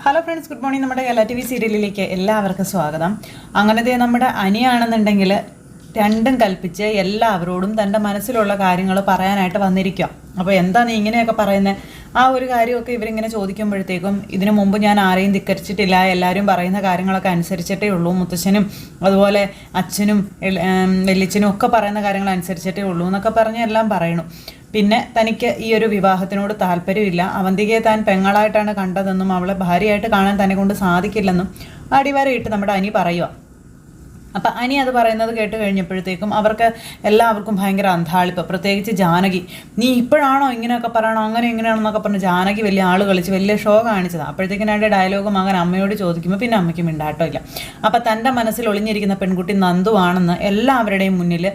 Hello friends, good morning. നമ്മുടെ Kerala TV സീരിയലിലേക്ക് എല്ലാവർക്കും സ്വാഗതം. അങ്ങനത്തെ നമ്മുടെ അനിയാണെന്നുണ്ടെങ്കിൽ രണ്ടും കൽപ്പിച്ച് എല്ലാവരോടും തൻ്റെ മനസ്സിലുള്ള കാര്യങ്ങൾ പറയാനായിട്ട് വന്നിരിക്കുക. അപ്പോൾ എന്താ നീ ഇങ്ങനെയൊക്കെ പറയുന്നത്? ആ ഒരു കാര്യമൊക്കെ ഇവരിങ്ങനെ ചോദിക്കുമ്പോഴത്തേക്കും ഇതിനു മുമ്പ് ഞാൻ ആരെയും ധിക്കരിച്ചിട്ടില്ല, എല്ലാവരും പറയുന്ന കാര്യങ്ങളൊക്കെ അനുസരിച്ചിട്ടേ ഉള്ളൂ, മുത്തശ്ശനും അതുപോലെ അച്ഛനും വെല്ലിച്ചനും ഒക്കെ പറയുന്ന കാര്യങ്ങൾ അനുസരിച്ചിട്ടേ ഉള്ളൂ എന്നൊക്കെ പറഞ്ഞ് എല്ലാം പറയണു. പിന്നെ തനിക്ക് ഈ ഒരു വിവാഹത്തിനോട് താല്പര്യമില്ല, അവന്തികയെ താൻ പെങ്ങളായിട്ടാണ് കണ്ടതെന്നും അവളെ ഭാര്യയായിട്ട് കാണാൻ തന്നെ കൊണ്ട് സാധിക്കില്ലെന്നും അടിവരയിട്ട് നമ്മുടെ അനി പറയുക. അപ്പം അനി അത് പറയുന്നത് കേട്ട് കഴിഞ്ഞപ്പോഴത്തേക്കും അവർക്ക് എല്ലാവർക്കും ഭയങ്കര അന്താളിപ്പ്. പ്രത്യേകിച്ച് ജാനകി, നീ ഇപ്പോഴാണോ ഇങ്ങനെയൊക്കെ പറയണോ, അങ്ങനെ ഇങ്ങനെയാണെന്നൊക്കെ പറഞ്ഞ് ജാനകി വലിയ ആൾ കളിച്ച് വലിയ ഷോ കാണിച്ചതാണ്. അപ്പോഴത്തേക്കും എൻ്റെ ഡയലോഗ് മകൻ അമ്മയോട് ചോദിക്കുമ്പോൾ പിന്നെ അമ്മയ്ക്ക് മിണ്ടാട്ടോ ഇല്ല. അപ്പം തൻ്റെ മനസ്സിൽ ഒളിഞ്ഞിരിക്കുന്ന പെൺകുട്ടി നന്ദു ആണെന്ന് എല്ലാവരുടെയും മുന്നിൽ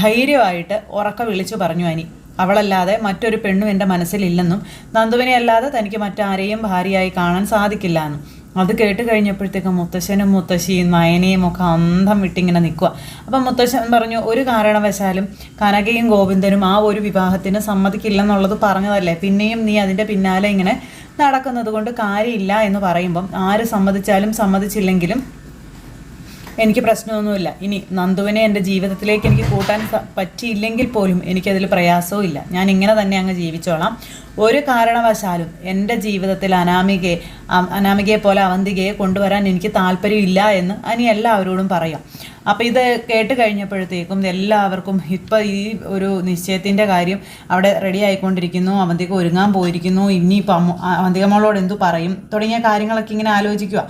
ധൈര്യമായിട്ട് ഉറക്ക വിളിച്ചു പറഞ്ഞു അനി. അവളല്ലാതെ മറ്റൊരു പെണ്ണും എൻ്റെ മനസ്സിലില്ലെന്നും നന്ദുവിനെ അല്ലാതെ തനിക്ക് മറ്റാരെയും ഭാര്യയായി കാണാൻ സാധിക്കില്ല എന്നും. അത് കേട്ട് കഴിഞ്ഞപ്പോഴത്തേക്കും മുത്തശ്ശനും മുത്തശ്ശിയും നയനയും ഒക്കെ അന്തം വിട്ടിങ്ങനെ നിൽക്കുക. അപ്പം മുത്തശ്ശൻ പറഞ്ഞു, ഒരു കാരണവശാലും കനകയും ഗോവിന്ദനും ആ ഒരു വിവാഹത്തിന് സമ്മതിക്കില്ലെന്നുള്ളത് പറഞ്ഞതല്ലേ, പിന്നെയും നീ അതിൻ്റെ പിന്നാലെ ഇങ്ങനെ നടക്കുന്നത് കൊണ്ട് കാര്യമില്ല എന്ന് പറയുമ്പം ആര് സമ്മതിച്ചാലും സമ്മതിച്ചില്ലെങ്കിലും എനിക്ക് പ്രശ്നമൊന്നുമില്ല. ഇനി നന്ദുവിനെ എൻ്റെ ജീവിതത്തിലേക്ക് എനിക്ക് കൂട്ടാൻ പറ്റിയില്ലെങ്കിൽ പോലും എനിക്കതിൽ പ്രയാസവും ഇല്ല. ഞാൻ ഇങ്ങനെ തന്നെ അങ്ങ് ജീവിച്ചോളാം. ഒരു കാരണവശാലും എൻ്റെ ജീവിതത്തിൽ അനാമികയെ പോലെ അവന്തികയെ കൊണ്ടുവരാൻ എനിക്ക് താല്പര്യമില്ല എന്ന് അനി എല്ലാവരോടും പറയാം. അപ്പോൾ ഇത് കേട്ട് കഴിഞ്ഞപ്പോഴത്തേക്കും എല്ലാവർക്കും ഇപ്പം ഈ ഒരു നിശ്ചയത്തിൻ്റെ കാര്യം അവിടെ റെഡി ആയിക്കൊണ്ടിരിക്കുന്നു, അവന്തിക ഒരുങ്ങാൻ പോയിരിക്കുന്നു, ഇനിയിപ്പം അവന്തിക മോളോട് എന്തു പറയും തുടങ്ങിയ കാര്യങ്ങളൊക്കെ ഇങ്ങനെ ആലോചിക്കുക.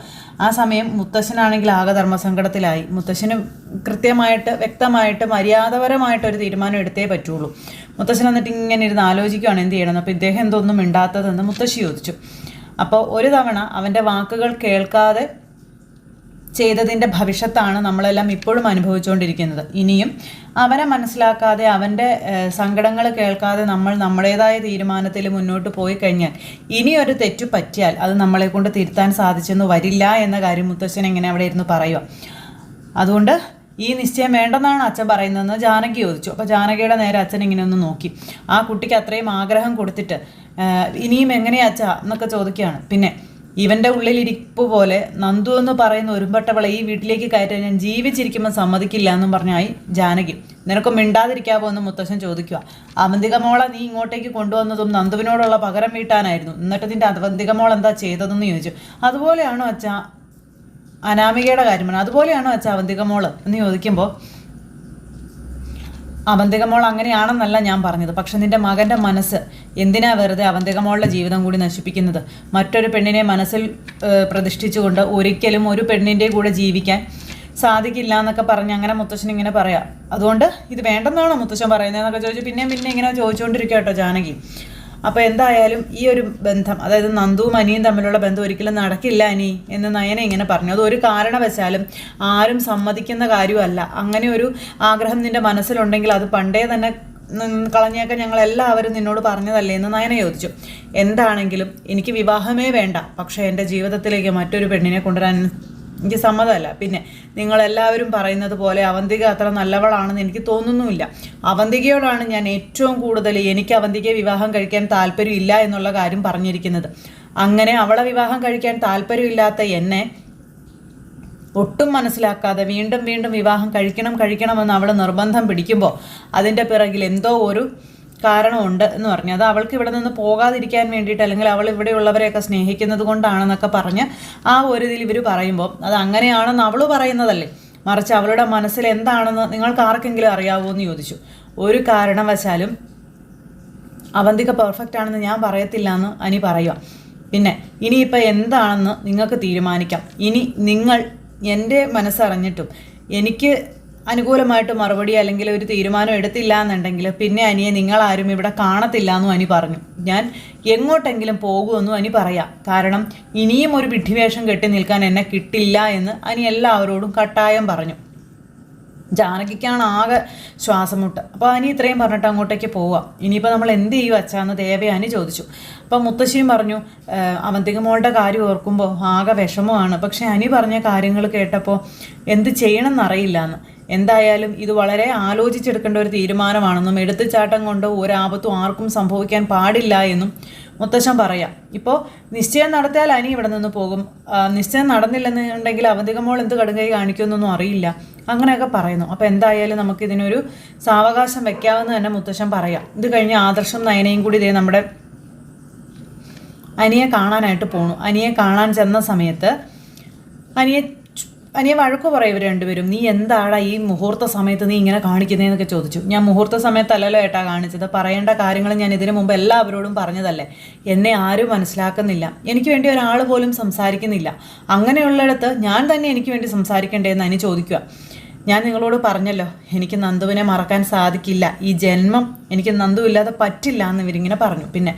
ആ സമയം മുത്തശ്ശനാണെങ്കിൽ ആകെ ധർമ്മസങ്കടത്തിലായി. മുത്തശ്ശന് കൃത്യമായിട്ട് വ്യക്തമായിട്ട് മര്യാദപരമായിട്ടൊരു തീരുമാനം എടുത്തേ പറ്റുള്ളൂ. മുത്തശ്ശൻ എന്നിട്ട് ഇങ്ങനെ ഇരുന്ന് ആലോചിക്കുകയാണ് എന്ത് ചെയ്യണം. അപ്പോൾ ഇദ്ദേഹം എന്തൊന്നും മിണ്ടാത്തതെന്ന് മുത്തശ്ശി ചോദിച്ചു. അപ്പോൾ ഒരു തവണ അവൻ്റെ വാക്കുകൾ കേൾക്കാതെ ചെയ്തതിൻ്റെ ഭവിഷ്യത്താണ് നമ്മളെല്ലാം ഇപ്പോഴും അനുഭവിച്ചുകൊണ്ടിരിക്കുന്നത്. ഇനിയും അവനെ മനസ്സിലാക്കാതെ അവൻ്റെ സങ്കടങ്ങൾ കേൾക്കാതെ നമ്മൾ നമ്മുടേതായ തീരുമാനത്തിൽ മുന്നോട്ട് പോയി കഴിഞ്ഞാൽ ഇനിയൊരു തെറ്റു പറ്റിയാൽ അത് നമ്മളെ കൊണ്ട് തിരുത്താൻ സാധിച്ചെന്ന് വരില്ല എന്ന കാര്യം മുത്തശ്ശൻ എങ്ങനെ അവിടെ ഇരുന്ന് പറയുക. അതുകൊണ്ട് ഈ നിശ്ചയം വേണ്ടെന്നാണ് അച്ഛൻ പറയുന്നതെന്ന് ജാനകി ചോദിച്ചു. അപ്പോൾ ജാനകിയുടെ നേരെ അച്ഛൻ ഇങ്ങനെ ഒന്ന് നോക്കി. ആ കുട്ടിക്ക് അത്രയും ആഗ്രഹം കൊടുത്തിട്ട് ഇനിയും എങ്ങനെയാ അച്ഛാ എന്നൊക്കെ ചോദിക്കുകയാണ്. പിന്നെ ഇവൻ്റെ ഉള്ളിലിരിപ്പ് പോലെ നന്ദു എന്ന് പറയുന്ന ഒരുമ്പട്ടവളെ ഈ വീട്ടിലേക്ക് കയറ്റാൻ ഞാൻ ജീവിച്ചിരിക്കുമ്പോൾ സമ്മതിക്കില്ല എന്നും പറഞ്ഞായി ജാനകി. നിനക്ക് മിണ്ടാതിരിക്കാവോ എന്ന് മുത്തശ്ശൻ ചോദിക്കുക. അവന്തിക മോളെ നീ ഇങ്ങോട്ടേക്ക് കൊണ്ടുവന്നതും നന്ദുവിനോടുള്ള പകരം വീട്ടാനായിരുന്നു, എന്നിട്ട് നിൻ്റെ അവന്തിക മോൾ എന്താ ചെയ്തതെന്ന് ചോദിച്ചു. അതുപോലെയാണോ അച്ഛാ അനാമികയുടെ കാര്യമാണ്, അതുപോലെയാണോ അച്ഛാ അവന്തിക മോള് എന്ന് ചോദിക്കുമ്പോൾ അവന്തിക മോൾ അങ്ങനെയാണെന്നല്ല ഞാൻ പറഞ്ഞത്, പക്ഷെ നിൻ്റെ മകൻ്റെ മനസ്സ് എന്തിനാ വെറുതെ അവന്തിക മോളുടെ ജീവിതം കൂടി നശിപ്പിക്കുന്നത്? മറ്റൊരു പെണ്ണിനെ മനസ്സിൽ പ്രതിഷ്ഠിച്ചുകൊണ്ട് ഒരിക്കലും ഒരു പെണ്ണിൻ്റെ കൂടെ ജീവിക്കാൻ സാധിക്കില്ല എന്നൊക്കെ പറഞ്ഞ് അങ്ങനെ മുത്തശ്ശൻ ഇങ്ങനെ പറയാം. അതുകൊണ്ട് ഇത് വേണ്ടെന്നാണോ മുത്തശ്ശൻ പറയുന്നതെന്നൊക്കെ ചോദിച്ചു. പിന്നെ ഇങ്ങനെ ചോദിച്ചുകൊണ്ടിരിക്കുക കേട്ടോ ജാനകി. അപ്പോൾ എന്തായാലും ഈ ഒരു ബന്ധം, അതായത് നന്ദുവും അനിയും തമ്മിലുള്ള ബന്ധം ഒരിക്കലും നടക്കില്ല അനി എന്ന് നയന ഇങ്ങനെ പറഞ്ഞു. അത് ഒരു കാരണവശാലും ആരും സമ്മതിക്കുന്ന കാര്യമല്ല. അങ്ങനെ ഒരു ആഗ്രഹം നിൻ്റെ മനസ്സിലുണ്ടെങ്കിൽ അത് പണ്ടേ തന്നെ കളഞ്ഞേക്കാൻ ഞങ്ങളെല്ലാവരും നിന്നോട് പറഞ്ഞതല്ലേ എന്ന് നയന ചോദിച്ചു. എന്താണെങ്കിലും എനിക്ക് വിവാഹമേ വേണ്ട, പക്ഷേ എൻ്റെ ജീവിതത്തിലേക്ക് മറ്റൊരു പെണ്ണിനെ കൊണ്ടുവരാൻ എനിക്ക് സമ്മതമല്ല. പിന്നെ നിങ്ങളെല്ലാവരും പറയുന്നത് പോലെ അവന്തിക അത്ര നല്ലവളാണെന്ന് എനിക്ക് തോന്നുന്നുമില്ല. അവന്തികയോടാണ് ഞാൻ ഏറ്റവും കൂടുതൽ എനിക്ക് അവന്തികയെ വിവാഹം കഴിക്കാൻ താല്പര്യമില്ല എന്നുള്ള കാര്യം പറഞ്ഞിരിക്കുന്നത്. അങ്ങനെ അവളെ വിവാഹം കഴിക്കാൻ താല്പര്യമില്ലാത്ത എന്നെ ഒട്ടും മനസ്സിലാക്കാതെ വീണ്ടും വീണ്ടും വിവാഹം കഴിക്കണമെന്ന് അവൾ നിർബന്ധം പിടിക്കുമ്പോൾ അതിൻ്റെ പിറകിൽ എന്തോ ഒരു കാരണമുണ്ട് എന്ന് പറഞ്ഞു. അത് അവൾക്ക് ഇവിടെ നിന്ന് പോകാതിരിക്കാൻ വേണ്ടിയിട്ട്, അല്ലെങ്കിൽ അവൾ ഇവിടെയുള്ളവരെയൊക്കെ സ്നേഹിക്കുന്നത് കൊണ്ടാണെന്നൊക്കെ പറഞ്ഞ് ആ ഒരു ഇതിൽ ഇവർ പറയുമ്പോൾ അത് അങ്ങനെയാണെന്ന് അവൾ പറയുന്നതല്ലേ, മറിച്ച് അവളുടെ മനസ്സിൽ എന്താണെന്ന് നിങ്ങൾക്ക് ആർക്കെങ്കിലും അറിയാവോ എന്ന് ചോദിച്ചു. ഒരു കാരണവശാലും അവന്തിക പെർഫെക്റ്റ് ആണെന്ന് ഞാൻ പറയത്തില്ല എന്ന് അനി പറയുക. പിന്നെ ഇനിയിപ്പോൾ എന്താണെന്ന് നിങ്ങൾക്ക് തീരുമാനിക്കാം. ഇനി നിങ്ങൾ എൻ്റെ മനസ്സറിഞ്ഞിട്ടും എനിക്ക് അനുകൂലമായിട്ട് മറുപടി അല്ലെങ്കിൽ ഒരു തീരുമാനം എടുത്തില്ല എന്നുണ്ടെങ്കിൽ പിന്നെ അനിയെ നിങ്ങളാരും ഇവിടെ കാണത്തില്ല എന്നും അനി പറഞ്ഞു. ഞാൻ എങ്ങോട്ടെങ്കിലും പോകുമെന്നും അനി പറയാം. കാരണം ഇനിയും ഒരു വിഡ്ഢിവേഷം കെട്ടി നിൽക്കാൻ എന്നെ കിട്ടില്ല എന്ന് അനി എല്ലാവരോടും കട്ടായം പറഞ്ഞു. ജാനകിക്കാണ് ആകെ ശ്വാസമുട്ട്. അപ്പോൾ അനി ഇത്രയും പറഞ്ഞിട്ട് അങ്ങോട്ടേക്ക് പോവാം. ഇനിയിപ്പോൾ നമ്മൾ എന്ത് ചെയ്യും അച്ഛാന്ന് ദേവയാനി ചോദിച്ചു. അപ്പോൾ മുത്തശ്ശിയും പറഞ്ഞു, അവന്തിക മോളുടെ കാര്യം ഓർക്കുമ്പോൾ ആകെ വിഷമമാണ്, പക്ഷേ അനി പറഞ്ഞ കാര്യങ്ങൾ കേട്ടപ്പോൾ എന്ത് ചെയ്യണമെന്നറിയില്ല എന്ന്. എന്തായാലും ഇത് വളരെ ആലോചിച്ചെടുക്കേണ്ട ഒരു തീരുമാനമാണെന്നും എടുത്തുചാട്ടം കൊണ്ട് ഒരാപത്തും ആർക്കും സംഭവിക്കാൻ പാടില്ല എന്നും മുത്തശ്ശൻ പറയാം. ഇപ്പോൾ നിശ്ചയം നടത്തിയാൽ അനി ഇവിടെ നിന്ന് പോകും, നിശ്ചയം നടന്നില്ലെന്നുണ്ടെങ്കിൽ അവന്തിക മോൾ എന്ത് കടുങ്കൈ കാണിക്കുമെന്നൊന്നും അറിയില്ല, അങ്ങനെയൊക്കെ പറയുന്നു. അപ്പോൾ എന്തായാലും നമുക്കിതിനൊരു സാവകാശം വെക്കാമെന്ന് തന്നെ മുത്തശ്ശൻ പറയാം. ഇത് കഴിഞ്ഞ് ആദർശം നയനയും കൂടി ഇതേ നമ്മുടെ അനിയെ കാണാനായിട്ട് പോണു. അനിയെ കാണാൻ ചെന്ന സമയത്ത് അനിയെ വഴക്കു പറയും ഇവർ രണ്ടുപേരും. നീ എന്താടാ ഈ മുഹൂർത്ത സമയത്ത് നീ ഇങ്ങനെ കാണിക്കുന്നതെന്നൊക്കെ ചോദിച്ചു. ഞാൻ മുഹൂർത്ത സമയത്തല്ലല്ലോ ഏട്ടാ കാണിച്ചത്, പറയേണ്ട കാര്യങ്ങൾ ഞാൻ ഇതിനു മുമ്പ് എല്ലാവരോടും പറഞ്ഞതല്ലേ, എന്നെ ആരും മനസ്സിലാക്കുന്നില്ല, എനിക്ക് വേണ്ടി ഒരാൾ പോലും സംസാരിക്കുന്നില്ല, അങ്ങനെയുള്ളിടത്ത് ഞാൻ തന്നെ എനിക്ക് വേണ്ടി സംസാരിക്കണ്ടേന്ന് അനി ചോദിക്കുക. ഞാൻ നിങ്ങളോട് പറഞ്ഞല്ലോ എനിക്ക് നന്ദുവിനെ മറക്കാൻ സാധിക്കില്ല, ഈ ജന്മം എനിക്ക് നന്ദു ഇല്ലാതെ പറ്റില്ല എന്ന് ഇവരിങ്ങനെ പറഞ്ഞു. പിന്നെ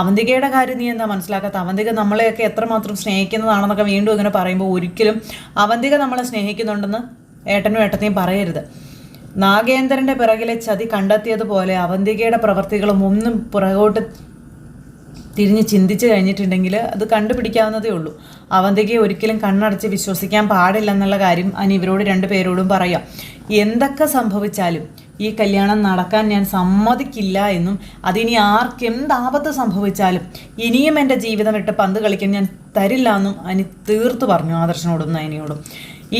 അവന്തികയുടെ കാര്യം നീ എന്താ മനസ്സിലാക്കാത്ത, അവന്തിക നമ്മളെയൊക്കെ എത്രമാത്രം സ്നേഹിക്കുന്നതാണെന്നൊക്കെ വീണ്ടും ഇങ്ങനെ പറയുമ്പോൾ ഒരിക്കലും അവന്തിക നമ്മളെ സ്നേഹിക്കുന്നുണ്ടെന്ന് ഏട്ടനും ഏട്ടത്തെയും പറയരുത്. നാഗേന്ദ്രൻ്റെ പിറകിലെ ചതി കണ്ടെത്തിയതുപോലെ അവന്തികയുടെ പ്രവർത്തികളും ഒന്നും പുറകോട്ട് തിരിഞ്ഞ് ചിന്തിച്ച് കഴിഞ്ഞിട്ടുണ്ടെങ്കിൽ അത് കണ്ടുപിടിക്കാവുന്നതേ ഉള്ളൂ. അവന്തികയെ ഒരിക്കലും കണ്ണടച്ച് വിശ്വസിക്കാൻ പാടില്ലെന്നുള്ള കാര്യം അനി ഇവരോട് രണ്ടുപേരോടും പറയാം. എന്തൊക്കെ സംഭവിച്ചാലും ഈ കല്യാണം നടക്കാൻ ഞാൻ സമ്മതിക്കില്ല എന്നും അതിനി ആർക്കെന്താപത്ത് സംഭവിച്ചാലും ഇനിയും എൻ്റെ ജീവിതം വിട്ട് പന്ത് കളിക്കാൻ ഞാൻ തരില്ല എന്നും അനി തീർത്തു പറഞ്ഞു ആദർശനോടും നയനയോടും.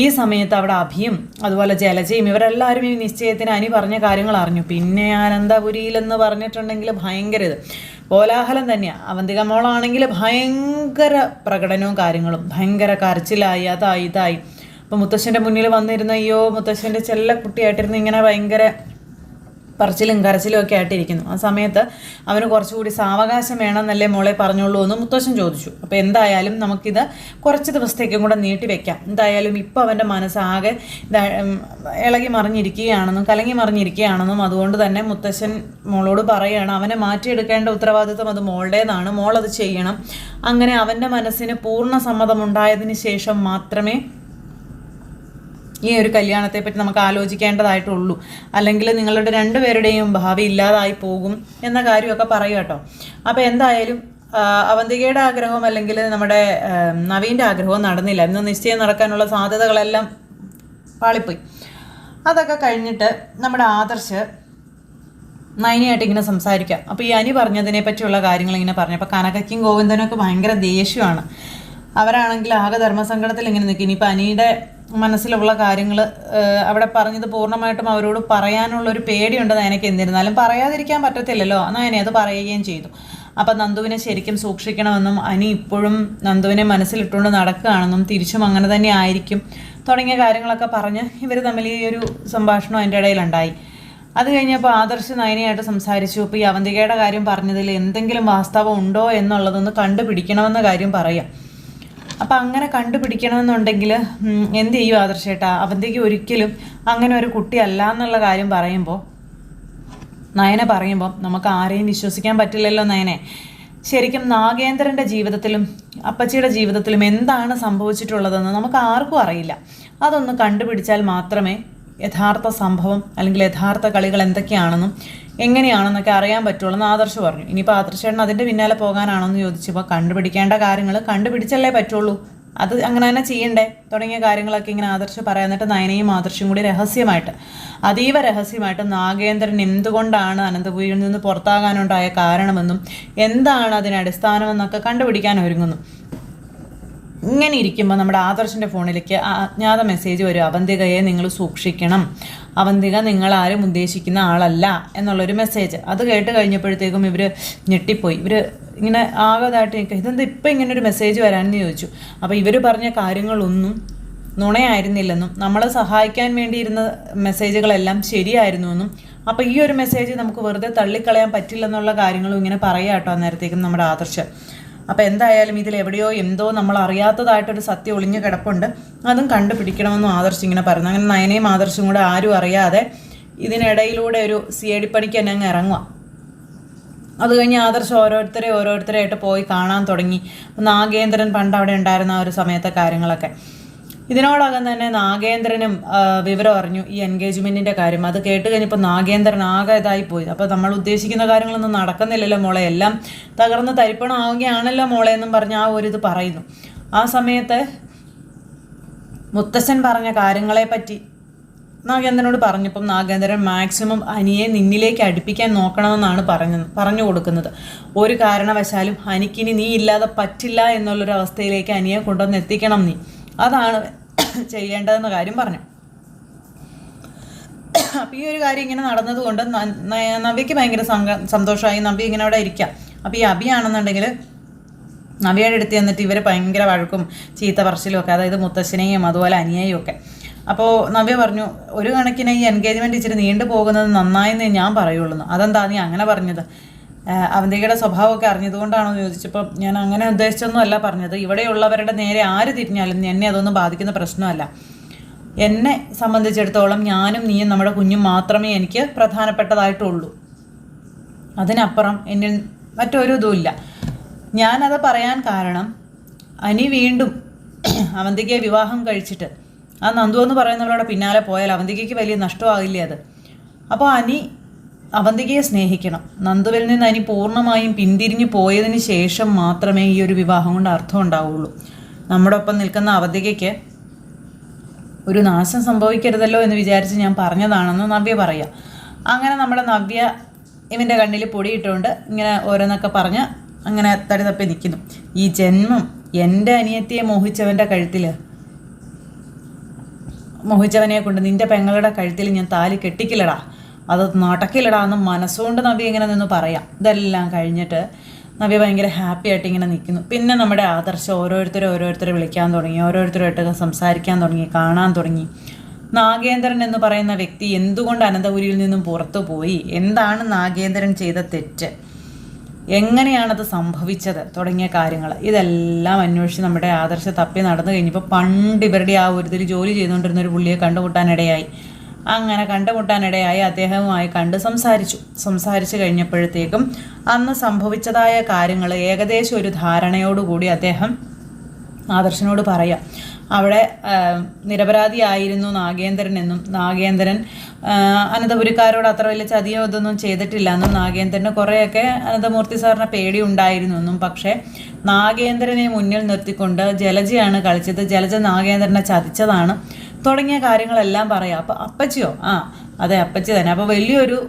ഈ സമയത്ത് അവിടെ അഭിയും അതുപോലെ ജലജയും ഇവരെല്ലാവരും ഈ നിശ്ചയത്തിന് അനി പറഞ്ഞ കാര്യങ്ങൾ അറിഞ്ഞു. പിന്നെ ആനന്ദപുരിയിലെന്ന് പറഞ്ഞിട്ടുണ്ടെങ്കിൽ ഭയങ്കര കോലാഹലം തന്നെയാണ്. അവന്തിക മോളാണെങ്കിൽ ഭയങ്കര പ്രകടനവും കാര്യങ്ങളും, ഭയങ്കര കരച്ചിലായി, അതായി ഇതായി. അപ്പോൾ മുത്തശ്ശൻ്റെ മുന്നിൽ വന്നിരുന്ന അയ്യോ മുത്തശ്ശൻ്റെ ചെല്ല കുട്ടിയായിട്ടിരുന്ന് ഇങ്ങനെ ഭയങ്കര പറച്ചിലും കരച്ചിലും ഒക്കെ ആയിട്ടിരിക്കുന്നു. ആ സമയത്ത് അവന് കുറച്ചുകൂടി സാവകാശം വേണമെന്നല്ലേ മോളെ പറഞ്ഞോളൂ എന്ന് മുത്തശ്ശൻ ചോദിച്ചു. അപ്പോൾ എന്തായാലും നമുക്കിത് കുറച്ച് ദിവസത്തേക്കും കൂടെ നീട്ടി വെക്കാം. എന്തായാലും ഇപ്പോൾ അവൻ്റെ മനസ്സാകെ ഇളകി മറിഞ്ഞിരിക്കുകയാണെന്നും കലങ്ങി മറിഞ്ഞിരിക്കുകയാണെന്നും അതുകൊണ്ട് തന്നെ മുത്തശ്ശൻ മോളോട് പറയുകയാണ് അവനെ മാറ്റിയെടുക്കേണ്ട ഉത്തരവാദിത്വം അത് മോളുടേതാണ്, മോളത് ചെയ്യണം. അങ്ങനെ അവൻ്റെ മനസ്സിന് പൂർണ്ണ സമ്മതമുണ്ടായതിന് ശേഷം മാത്രമേ ഈ ഒരു കല്യാണത്തെപ്പറ്റി നമുക്ക് ആലോചിക്കേണ്ടതായിട്ടുള്ളൂ, അല്ലെങ്കിൽ നിങ്ങളുടെ രണ്ടുപേരുടെയും ഭാവി ഇല്ലാതായി പോകും എന്ന കാര്യമൊക്കെ പറയും കേട്ടോ. അപ്പോൾ എന്തായാലും അവന്തികയുടെ ആഗ്രഹവും അല്ലെങ്കിൽ നമ്മുടെ നവീൻ്റെ ആഗ്രഹവും നടന്നില്ല. ഇന്ന് നിശ്ചയം നടക്കാനുള്ള സാധ്യതകളെല്ലാം പാളിപ്പോയി. അതൊക്കെ കഴിഞ്ഞിട്ട് നമ്മുടെ ആദർശ് നയനിയായിട്ട് ഇങ്ങനെ സംസാരിക്കാം. അപ്പോൾ ഈ അനി പറഞ്ഞതിനെ പറ്റിയുള്ള കാര്യങ്ങൾ ഇങ്ങനെ പറഞ്ഞു. അപ്പോൾ കനകയ്ക്കും ഗോവിന്ദനൊക്കെ ഭയങ്കര ദേഷ്യമാണ്. അവരാണെങ്കിൽ ആകെ ധർമ്മസങ്കടത്തിൽ ഇങ്ങനെ നിൽക്കും. ഇനിയിപ്പോൾ അനിയുടെ മനസ്സിലുള്ള കാര്യങ്ങൾ അവിടെ പറഞ്ഞത് പൂർണ്ണമായിട്ടും അവരോട് പറയാനുള്ളൊരു പേടിയുണ്ട് നയനയ്ക്ക്. എന്നിരുന്നാലും പറയാതിരിക്കാൻ പറ്റത്തില്ലല്ലോ, നയനെ അത് പറയുകയും ചെയ്തു. അപ്പം നന്ദുവിനെ ശരിക്കും സൂക്ഷിക്കണമെന്നും അനി ഇപ്പോഴും നന്ദുവിനെ മനസ്സിലിട്ടുകൊണ്ട് നടക്കുകയാണെന്നും തിരിച്ചും അങ്ങനെ തന്നെ ആയിരിക്കും തുടങ്ങിയ കാര്യങ്ങളൊക്കെ പറഞ്ഞ് ഇവർ തമ്മിൽ ഈ ഒരു സംഭാഷണം അതിൻ്റെ ഇടയിലുണ്ടായി. അത് കഴിഞ്ഞപ്പോൾ ആദർശ് നയനയായിട്ട് സംസാരിച്ചു. ഇപ്പോൾ ഈ അവന്തികയുടെ കാര്യം പറഞ്ഞതിൽ എന്തെങ്കിലും വാസ്തവം ഉണ്ടോ എന്നുള്ളതൊന്ന് കണ്ടുപിടിക്കണമെന്ന കാര്യം പറയാം. അപ്പം അങ്ങനെ കണ്ടുപിടിക്കണമെന്നുണ്ടെങ്കിൽ എന്ത് ചെയ്യും ആദർശേട്ടാ, അവന്തിക്ക് ഒരിക്കലും അങ്ങനെ ഒരു കുട്ടിയല്ല എന്നുള്ള കാര്യം പറയുമ്പോൾ നയനെ പറയുമ്പോൾ നമുക്ക് ആരെയും വിശ്വസിക്കാൻ പറ്റില്ലല്ലോ നയനെ. ശരിക്കും നാഗേന്ദ്രൻ്റെ ജീവിതത്തിലും അപ്പച്ചിയുടെ ജീവിതത്തിലും എന്താണ് സംഭവിച്ചിട്ടുള്ളതെന്ന് നമുക്ക് ആർക്കും അറിയില്ല. അതൊന്ന് കണ്ടുപിടിച്ചാൽ മാത്രമേ യഥാർത്ഥ സംഭവം അല്ലെങ്കിൽ യഥാർത്ഥ കളികൾ എന്തൊക്കെയാണെന്നും എങ്ങനെയാണെന്നൊക്കെ അറിയാൻ പറ്റുള്ളൂ എന്ന് ആദർശ് പറഞ്ഞു. ഇനിയിപ്പോൾ ആദർശേട്ടൻ അതിൻ്റെ പിന്നാലെ പോകാനാണെന്ന് ചോദിച്ചപ്പോൾ കണ്ടുപിടിക്കേണ്ട കാര്യങ്ങൾ കണ്ടുപിടിച്ചല്ലേ പറ്റുള്ളൂ, അത് അങ്ങനെ തന്നെ ചെയ്യണ്ടേ തുടങ്ങിയ കാര്യങ്ങളൊക്കെ ഇങ്ങനെ ആദർശ് പറയാം. എന്നിട്ട് നയനയും ആദർശും കൂടി രഹസ്യമായിട്ട് അതീവ രഹസ്യമായിട്ട് നാഗേന്ദ്രൻ എന്തുകൊണ്ടാണ് അനന്തപുരിയിൽ നിന്ന് പുറത്താകാനുണ്ടായ കാരണമെന്നും എന്താണ് അതിന് അടിസ്ഥാനമെന്നൊക്കെ കണ്ടുപിടിക്കാൻ ഒരുങ്ങുന്നു. ഇങ്ങനെ ഇരിക്കുമ്പോൾ നമ്മുടെ ആദർശിൻ്റെ ഫോണിലേക്ക് അജ്ഞാത മെസ്സേജ് വരും. അവന്തികയെ നിങ്ങൾ സൂക്ഷിക്കണം, അവന്തിക നിങ്ങളാരും ഉദ്ദേശിക്കുന്ന ആളല്ല എന്നുള്ളൊരു മെസ്സേജ്. അത് കേട്ട് കഴിഞ്ഞപ്പോഴത്തേക്കും ഇവർ ഞെട്ടിപ്പോയി. ഇവർ ഇങ്ങനെ ആകതായിട്ട് നിൽക്കുക, ഇതെന്താ ഇപ്പം ഇങ്ങനൊരു മെസ്സേജ് വരാനെന്ന് ചോദിച്ചു. അപ്പോൾ ഇവർ പറഞ്ഞ കാര്യങ്ങളൊന്നും നുണയായിരുന്നില്ലെന്നും നമ്മളെ സഹായിക്കാൻ വേണ്ടിയിരുന്ന മെസ്സേജുകളെല്ലാം ശരിയായിരുന്നുവെന്നും അപ്പോൾ ഈ ഒരു മെസ്സേജ് നമുക്ക് വെറുതെ തള്ളിക്കളയാൻ പറ്റില്ലെന്നുള്ള കാര്യങ്ങളും ഇങ്ങനെ പറയാം കേട്ടോ അന്നേരത്തേക്കും നമ്മുടെ ആദർശ്. അപ്പോൾ എന്തായാലും ഇതിൽ എവിടെയോ എന്തോ നമ്മൾ അറിയാത്തതായിട്ടൊരു സത്യം ഒളിഞ്ഞു കിടപ്പുണ്ട്, അതും കണ്ടുപിടിക്കണമെന്നും ആദർശ് ഇങ്ങനെ പറയുന്നു. അങ്ങനെ നയനയും ആദർശും കൂടെ ആരും അറിയാതെ ഇതിനിടയിലൂടെ ഒരു CID പണിക്ക് തന്നെ അങ്ങ് ഇറങ്ങുക. അത് കഴിഞ്ഞ് ആദർശ് ഓരോരുത്തരെയായിട്ട് പോയി കാണാൻ തുടങ്ങി. നാഗേന്ദ്രൻ പണ്ട് അവിടെ ഉണ്ടായിരുന്ന ആ ഒരു സമയത്തെ കാര്യങ്ങളൊക്കെ. ഇതിനോടകം തന്നെ നാഗേന്ദ്രനും വിവരം അറിഞ്ഞു ഈ എൻഗേജ്മെൻറ്റിൻ്റെ കാര്യം. അത് കേട്ട് കഴിഞ്ഞപ്പോൾ നാഗേന്ദ്രൻ ആകെ ഇതായി പോയി. അപ്പോൾ നമ്മൾ ഉദ്ദേശിക്കുന്ന കാര്യങ്ങളൊന്നും നടക്കുന്നില്ലല്ലോ മോളെ, എല്ലാം തകർന്ന് തരിപ്പണമാവുകയാണല്ലോ മോളെ എന്നും പറഞ്ഞ് ആ ഒരിത് പറയുന്നു. ആ സമയത്ത് മുത്തശ്ശൻ പറഞ്ഞ കാര്യങ്ങളെപ്പറ്റി നാഗേന്ദ്രനോട് പറഞ്ഞപ്പം നാഗേന്ദ്രൻ മാക്സിമം അനിയെ നിന്നിലേക്ക് അടുപ്പിക്കാൻ നോക്കണമെന്നാണ് പറഞ്ഞു കൊടുക്കുന്നത്. ഒരു കാരണവശാലും അനിക്കിനി നീ ഇല്ലാതെ പറ്റില്ല എന്നുള്ളൊരു അവസ്ഥയിലേക്ക് അനിയെ കൊണ്ടുവന്ന് എത്തിക്കണം നീ, അതാണ് ചെയ്യേണ്ടതെന്ന കാര്യം പറഞ്ഞു. അപ്പം ഈ ഒരു കാര്യം ഇങ്ങനെ നടന്നതുകൊണ്ട് നവ്യയ്ക്ക് ഭയങ്കര സന്തോഷമായി. നവ്യ ഇങ്ങനെ അവിടെ ഇരിക്കാം. അപ്പം ഈ അഭിയാണെന്നുണ്ടെങ്കിൽ നവ്യയുടെ അടുത്ത് ചെന്നിട്ട് ഇവർ ഭയങ്കര വഴക്കും ചീത്ത പറച്ചിലും ഒക്കെ, അതായത് മുത്തശ്ശനെയും അതുപോലെ അനിയെയും ഒക്കെ. അപ്പോൾ നവ്യ പറഞ്ഞു, ഒരു കണക്കിന് ഈ എൻഗേജ്മെൻറ്റ് ഇച്ചിരി നീണ്ടു പോകുന്നത് നന്നായെന്നേ ഞാൻ പറയുള്ളൂ. അതെന്താ നീ അങ്ങനെ പറഞ്ഞത്? അവന്തികയുടെ സ്വഭാവമൊക്കെ അറിഞ്ഞതുകൊണ്ടാണോ എന്ന് ചോദിച്ചപ്പോൾ ഞാൻ അങ്ങനെ ഉദ്ദേശിച്ചൊന്നും അല്ല പറഞ്ഞത്. ഇവിടെയുള്ളവരുടെ നേരെ ആര് തിരിഞ്ഞാലും എന്നെ അതൊന്നും ബാധിക്കുന്ന പ്രശ്നമല്ല. എന്നെ സംബന്ധിച്ചിടത്തോളം ഞാനും നീയും നമ്മുടെ കുഞ്ഞും മാത്രമേ എനിക്ക് പ്രധാനപ്പെട്ടതായിട്ടുള്ളൂ. അതിനപ്പുറം എന്നിൽ മറ്റൊരു ഇതുമില്ല. ഞാനത് പറയാൻ കാരണം അനി വീണ്ടും അവന്തികയെ വിവാഹം കഴിച്ചിട്ട് ആ നന്ദു എന്ന് പറയുന്നവരുടെ പിന്നാലെ പോയാൽ അവന്തികയ്ക്ക് വലിയ നഷ്ടമാകില്ലേ അത്? അപ്പോൾ അനി അവന്തികയെ സ്നേഹിക്കണം. നന്ദുവിൽ നിന്ന് അനി പൂർണ്ണമായും പിന്തിരിഞ്ഞു പോയതിന് ശേഷം മാത്രമേ ഈ ഒരു വിവാഹം കൊണ്ട് അർത്ഥം ഉണ്ടാവുള്ളൂ. നമ്മുടെ ഒപ്പം നിൽക്കുന്ന അവന്തികയ്ക്ക് ഒരു നാശം സംഭവിക്കരുതല്ലോ എന്ന് വിചാരിച്ച് ഞാൻ പറഞ്ഞതാണെന്ന് നവ്യ പറയാം. അങ്ങനെ നമ്മുടെ നവ്യ ഇവൻ്റെ കണ്ണിൽ പൊടിയിട്ടുകൊണ്ട് ഇങ്ങനെ ഓരോന്നൊക്കെ പറഞ്ഞ് അങ്ങനെ തടി തപ്പി നിൽക്കുന്നു. ഈ ജന്മം എൻ്റെ അനിയത്തിയെ മോഹിച്ചവനെ കൊണ്ട് നിൻ്റെ പെങ്ങളുടെ കഴുത്തിൽ ഞാൻ താലി കെട്ടിക്കില്ലടാ, അത് നടക്കില്ലടാ എന്ന് മനസ്സുകൊണ്ട് നവ്യ ഇങ്ങനെ നിന്ന് പറയാം. ഇതെല്ലാം കഴിഞ്ഞിട്ട് നവ്യ ഭയങ്കര ഹാപ്പി ആയിട്ട് ഇങ്ങനെ നിൽക്കുന്നു. പിന്നെ നമ്മുടെ ആദർശം ഓരോരുത്തരെ വിളിക്കാൻ തുടങ്ങി, ഓരോരുത്തരുമായിട്ട് സംസാരിക്കാൻ തുടങ്ങി, കാണാൻ തുടങ്ങി. നാഗേന്ദ്രൻ എന്ന് പറയുന്ന വ്യക്തി എന്തുകൊണ്ട് അനന്തപുരിയിൽ നിന്നും പുറത്തു പോയി, എന്താണ് നാഗേന്ദ്രൻ ചെയ്ത തെറ്റ്, എങ്ങനെയാണത് സംഭവിച്ചത് തുടങ്ങിയ കാര്യങ്ങൾ ഇതെല്ലാം അന്വേഷിച്ച് നമ്മുടെ ആദർശ തപ്പി നടന്നു കഴിഞ്ഞപ്പോൾ പണ്ട് ഇവരുടെ ആ ഒരു ഇതിൽ ജോലി ചെയ്തുകൊണ്ടിരുന്ന ഒരു പുള്ളിയെ കണ്ടുമുട്ടാനിടയായി. അങ്ങനെ കണ്ടുമുട്ടാനിടയായി അദ്ദേഹവുമായി സംസാരിച്ചു കഴിഞ്ഞപ്പോഴത്തേക്കും അന്ന് സംഭവിച്ചതായ കാര്യങ്ങൾ ഏകദേശം ഒരു ധാരണയോടുകൂടി അദ്ദേഹം ആദർശനോട് പറയാം. അവിടെ നിരപരാധിയായിരുന്നു നാഗേന്ദ്രൻ എന്നും നാഗേന്ദ്രൻ അനന്തപുരിക്കാരോട് അത്ര വലിയ ചതിയോ ഇതൊന്നും ചെയ്തിട്ടില്ല എന്നും നാഗേന്ദ്രന് കുറേയൊക്കെ അനന്തമൂർത്തി സാറിന് പേടി ഉണ്ടായിരുന്നു എന്നും, പക്ഷേ നാഗേന്ദ്രനെ മുന്നിൽ നിർത്തിക്കൊണ്ട് ജലജയാണ് കളിച്ചത്, ജലജ നാഗേന്ദ്രനെ ചതിച്ചതാണ് തുടങ്ങിയ കാര്യങ്ങളെല്ലാം പറയാം. അപ്പോൾ അപ്പച്ചിയോ? അതെ അപ്പച്ചി തന്നെ. അപ്പോൾ വലിയൊരു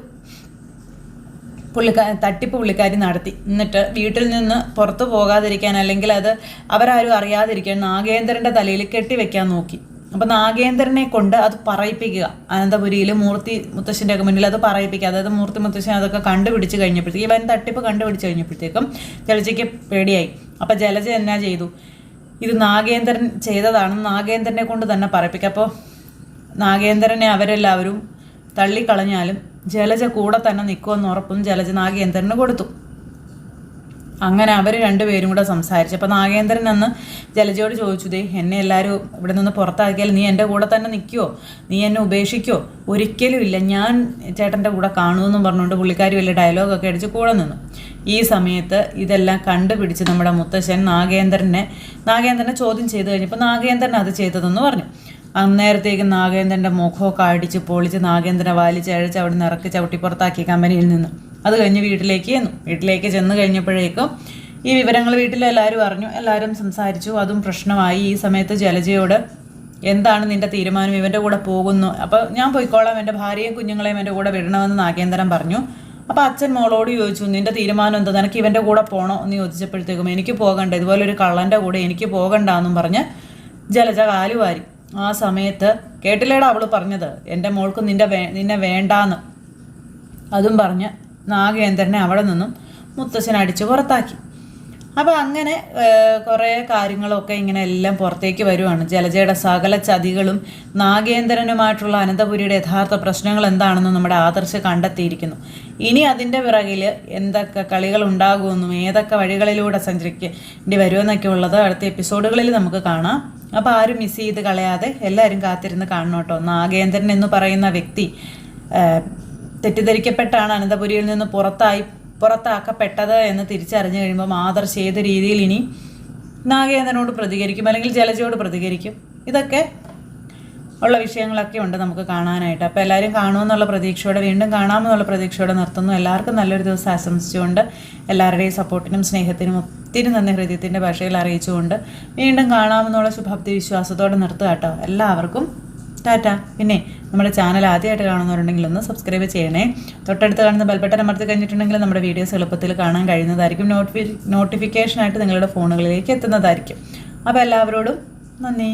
തട്ടിപ്പ് പുള്ളിക്കാരി നടത്തി. എന്നിട്ട് വീട്ടിൽ നിന്ന് പുറത്തു പോകാതിരിക്കാൻ, അല്ലെങ്കിൽ അത് അവരാരും അറിയാതിരിക്കാൻ നാഗേന്ദ്രൻ്റെ തലയിൽ കെട്ടിവെക്കാൻ നോക്കി. അപ്പോൾ നാഗേന്ദ്രനെ കൊണ്ട് അത് പറയിപ്പിക്കുക, അനന്തപുരിയിൽ മുത്തശ്ശൻ്റെ ഒക്കെ മുന്നിൽ അത് പറയിപ്പിക്കുക. അതായത് മുത്തശ്ശൻ അതൊക്കെ കണ്ടുപിടിച്ച് കഴിഞ്ഞപ്പോഴത്തേക്കും, ഇവൻ തട്ടിപ്പ് കണ്ടുപിടിച്ച് കഴിഞ്ഞപ്പോഴത്തേക്കും ജലജയ്ക്ക് പേടിയായി. അപ്പോൾ ജലജ എന്നാ ചെയ്തു, ഇത് നാഗേന്ദ്രൻ ചെയ്തതാണെന്ന് നാഗേന്ദ്രനെ കൊണ്ട് തന്നെ പറയിപ്പിക്കുക. അപ്പോൾ നാഗേന്ദ്രനെ അവരെല്ലാവരും തള്ളിക്കളഞ്ഞാലും ജലജ കൂടെ തന്നെ നിൽക്കുമെന്ന് ഉറപ്പും ജലജ നാഗേന്ദ്രന് കൊടുത്തു. അങ്ങനെ അവർ രണ്ടുപേരും കൂടെ സംസാരിച്ചു. അപ്പോൾ നാഗേന്ദ്രൻ അന്ന് ജലജയോട് ചോദിച്ചു, ദേ എന്നെ എല്ലാവരും ഇവിടെ നിന്ന് പുറത്താക്കിയാൽ നീ എൻ്റെ കൂടെ തന്നെ നിൽക്കുമോ, നീ എന്നെ ഉപേക്ഷിക്കുമോ? ഒരിക്കലും ഇല്ല, ഞാൻ ചേട്ടൻ്റെ കൂടെ കാണുമെന്നും പറഞ്ഞുകൊണ്ട് പുള്ളിക്കാരി വലിയ ഡയലോഗൊക്കെ അടിച്ച് കൂടെ നിന്നു. ഈ സമയത്ത് ഇതെല്ലാം കണ്ടുപിടിച്ച് നമ്മുടെ മുത്തശ്ശൻ നാഗേന്ദ്രനെ ചോദ്യം ചെയ്ത് കഴിഞ്ഞപ്പോൾ നാഗേന്ദ്രൻ അത് ചെയ്തതെന്ന് പറഞ്ഞു. അന്നേരത്തേക്ക് നാഗേന്ദ്രൻ്റെ മുഖമൊക്കെ അടിച്ച് പൊളിച്ച് നാഗേന്ദ്രനെ വലിച്ചഴച്ച് അവിടെ നിന്ന് ഇറക്കി ചവിട്ടി പുറത്താക്കി കമ്പനിയിൽ നിന്ന്. അത് കഴിഞ്ഞ് വീട്ടിലേക്ക് ചെന്ന് കഴിഞ്ഞപ്പോഴേക്കും ഈ വിവരങ്ങൾ വീട്ടിലെല്ലാവരും അറിഞ്ഞു, എല്ലാവരും സംസാരിച്ചു, അതും പ്രശ്നമായി. ഈ സമയത്ത് ജലജയോട് എന്താണ് നിൻ്റെ തീരുമാനം, ഇവൻ്റെ കൂടെ പോകുന്നു? അപ്പോൾ ഞാൻ പോയിക്കോളാം, എൻ്റെ ഭാര്യയും കുഞ്ഞുങ്ങളെയും എൻ്റെ കൂടെ വിടണമെന്ന് നാഗേന്ദ്രൻ പറഞ്ഞു. അപ്പോൾ അച്ഛൻ മോളോട് ചോദിച്ചു, നിൻ്റെ തീരുമാനം എന്താ, നിനക്ക് ഇവൻ്റെ കൂടെ പോകണോ എന്ന് ചോദിച്ചപ്പോഴത്തേക്കും എനിക്ക് പോകണ്ട, ഇതുപോലൊരു കള്ളൻ്റെ കൂടെ എനിക്ക് പോകണ്ടെന്നും പറഞ്ഞ് ജലജ കാലുവാരി. ആ സമയത്ത് കേട്ടില്ലേടാ അവൾ പറഞ്ഞത്, എൻ്റെ മോൾക്ക് നിന്നെ വേണ്ടാന്ന്. അതും പറഞ്ഞ് നാഗേന്ദ്രനെ അവിടെ നിന്നും മുത്തശ്ശൻ അടിച്ച് പുറത്താക്കി. അപ്പോൾ അങ്ങനെ കുറേ കാര്യങ്ങളൊക്കെ ഇങ്ങനെ എല്ലാം പുറത്തേക്ക് വരുവാണ്. ജലജയുടെ സകല ചതികളും നാഗേന്ദ്രനുമായിട്ടുള്ള അനന്തപുരിയുടെ യഥാർത്ഥ പ്രശ്നങ്ങൾ എന്താണെന്ന് നമ്മുടെ ആദർശ് കണ്ടെത്തിയിരിക്കുന്നു. ഇനി അതിൻ്റെ പിറകിൽ എന്തൊക്കെ കളികൾ ഉണ്ടാകുമെന്നും ഏതൊക്കെ വഴികളിലൂടെ സഞ്ചരിക്കേണ്ടി വരുമെന്നൊക്കെ ഉള്ളത് അടുത്ത എപ്പിസോഡുകളിൽ നമുക്ക് കാണാം. അപ്പോൾ ആരും മിസ് ചെയ്ത് കളയാതെ എല്ലാവരും കാത്തിരുന്ന് കാണണം കേട്ടോ. നാഗേന്ദ്രൻ എന്ന് പറയുന്ന വ്യക്തി തെറ്റിദ്ധരിക്കപ്പെട്ടാണ് അനന്തപുരിയിൽ നിന്ന് പുറത്താക്കപ്പെട്ടത് എന്ന് തിരിച്ചറിഞ്ഞു കഴിയുമ്പോൾ ആദർശ് ഏത് രീതിയിൽ ഇനി നാഗേന്ദ്രനോട് പ്രതികരിക്കും, അല്ലെങ്കിൽ ജലജയോട് പ്രതികരിക്കും, ഇതൊക്കെ ഉള്ള വിഷയങ്ങളൊക്കെ ഉണ്ട് നമുക്ക് കാണാനായിട്ട്. അപ്പോൾ എല്ലാവരും കാണുമെന്നുള്ള പ്രതീക്ഷയോടെ, വീണ്ടും കാണാമെന്നുള്ള പ്രതീക്ഷയോടെ നിർത്തുന്നു. എല്ലാവർക്കും നല്ലൊരു ദിവസം ആശംസിച്ചുകൊണ്ട്, എല്ലാവരുടെയും സപ്പോർട്ടിനും സ്നേഹത്തിനും ഒത്തിരി നന്ദി ഹൃദയത്തിൻ്റെ ഭാഷയിൽ അറിയിച്ചുകൊണ്ട് വീണ്ടും കാണാമെന്നുള്ള ശുഭാപ്തി വിശ്വാസത്തോടെ നിർത്തുക കേട്ടോ. എല്ലാവർക്കും ടാറ്റ. പിന്നെ നമ്മുടെ ചാനൽ ആദ്യമായിട്ട് കാണുന്നവരുണ്ടെങ്കിൽ ഒന്ന് സബ്സ്ക്രൈബ് ചെയ്യണേ. തൊട്ടടുത്ത് കാണുന്ന ബെൽബട്ടൺ അമർത്തി കഴിഞ്ഞിട്ടുണ്ടെങ്കിൽ നമ്മുടെ വീഡിയോസ് എളുപ്പത്തിൽ കാണാൻ കഴിയുന്നതായിരിക്കും. നോട്ടിഫിക്കേഷനായിട്ട് നിങ്ങളുടെ ഫോണുകളിലേക്ക് എത്തുന്നതായിരിക്കും. അപ്പോൾ എല്ലാവരോടും നന്ദി.